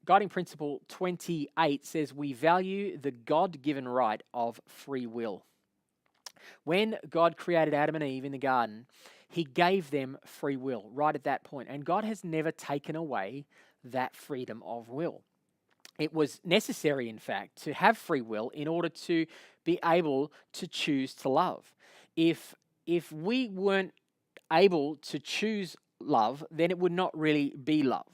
Guiding Principle 28 says we value the God-given right of free will. When God created Adam and Eve in the garden, he gave them free will right at that point. And God has never taken away that freedom of will. It was necessary, in fact, to have free will in order to be able to choose to love. If we weren't able to choose love, then it would not really be love.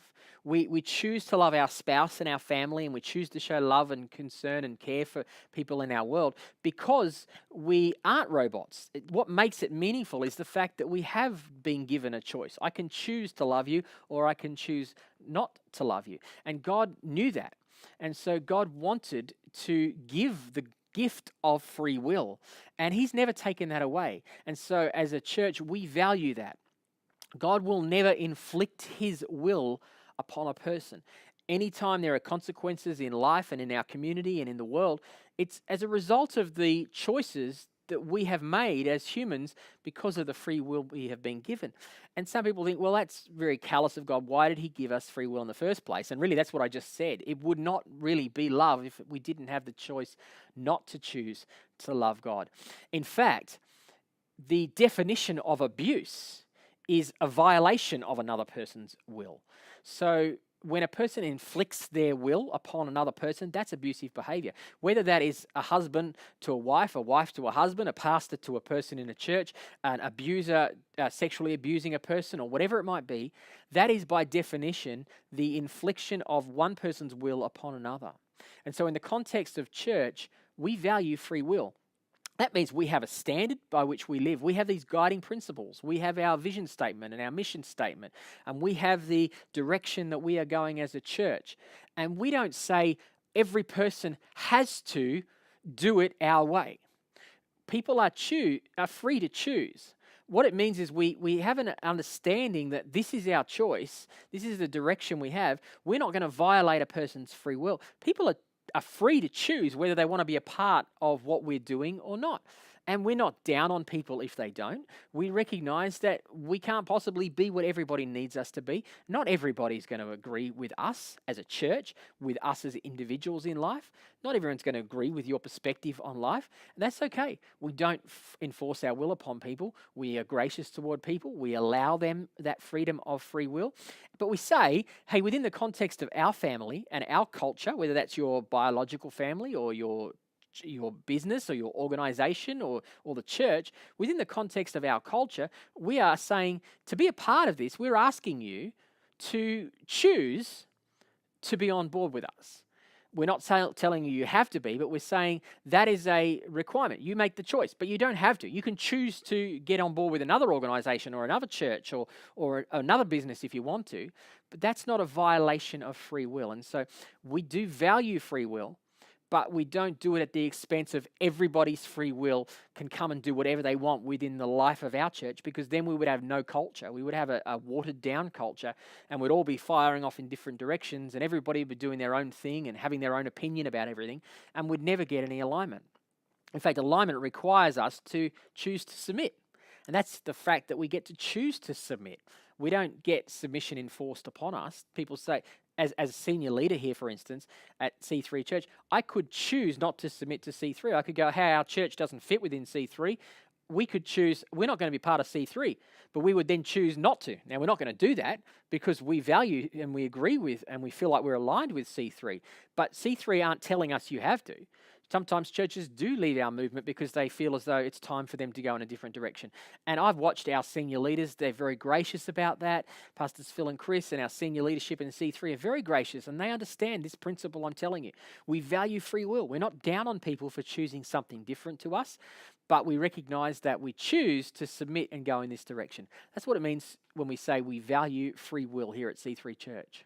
We choose to love our spouse and our family, and we choose to show love and concern and care for people in our world because we aren't robots. What makes it meaningful is the fact that we have been given a choice. I can choose to love you, or I can choose not to love you. And God knew that. And so God wanted to give the gift of free will, and he's never taken that away. And so as a church, we value that. God will never inflict his will upon a person. Anytime there are consequences in life and in our community and in the world, it's as a result of the choices that we have made as humans because of the free will we have been given. And some people think, well, that's very callous of God. Why did he give us free will in the first place? And really, that's what I just said. It would not really be love if we didn't have the choice not to choose to love God. In fact, the definition of abuse is a violation of another person's will. So when a person inflicts their will upon another person, that's abusive behavior. Whether that is a husband to a wife to a husband, a pastor to a person in a church, an abuser sexually abusing a person, or whatever it might be, that is by definition the infliction of one person's will upon another. And so in the context of church, we value free will. That means we have a standard by which we live. We have these guiding principles. We have our vision statement and our mission statement. And we have the direction that we are going as a church. And we don't say every person has to do it our way. People are free to choose. What it means is we have an understanding that this is our choice. This is the direction we have. We're not going to violate a person's free will. People are free to choose whether they want to be a part of what we're doing or not. And we're not down on people if they don't. We recognize that we can't possibly be what everybody needs us to be. Not everybody's going to agree with us as a church, with us as individuals in life. Not everyone's going to agree with your perspective on life. And that's okay. We don't enforce our will upon people. We are gracious toward people. We allow them that freedom of free will. But we say, hey, within the context of our family and our culture, whether that's your biological family or your business or your organization or the church, within the context of our culture, we are saying to be a part of this, we're asking you to choose to be on board with us. We're not telling you have to be, but we're saying that is a requirement. You make the choice, but you don't have to. You can choose to get on board with another organization or another church or another business if you want to, but that's not a violation of free will. And so we do value free will, but we don't do it at the expense of everybody's free will can come and do whatever they want within the life of our church, because then we would have no culture. We would have a watered down culture, and we'd all be firing off in different directions, and everybody would be doing their own thing and having their own opinion about everything, and we'd never get any alignment. In fact, alignment requires us to choose to submit. And that's the fact that we get to choose to submit. We don't get submission enforced upon us. People say, as a senior leader here, for instance, at C3 Church, I could choose not to submit to C3. I could go, hey, our church doesn't fit within C3. We could choose, we're not going to be part of C3, but we would then choose not to. Now, we're not going to do that because we value and we agree with and we feel like we're aligned with C3. But C3 aren't telling us you have to. Sometimes churches do leave our movement because they feel as though it's time for them to go in a different direction. And I've watched our senior leaders, they're very gracious about that. Pastors Phil and Chris and our senior leadership in C3 are very gracious, and they understand this principle I'm telling you. We value free will. We're not down on people for choosing something different to us, but we recognize that we choose to submit and go in this direction. That's what it means when we say we value free will here at C3 Church.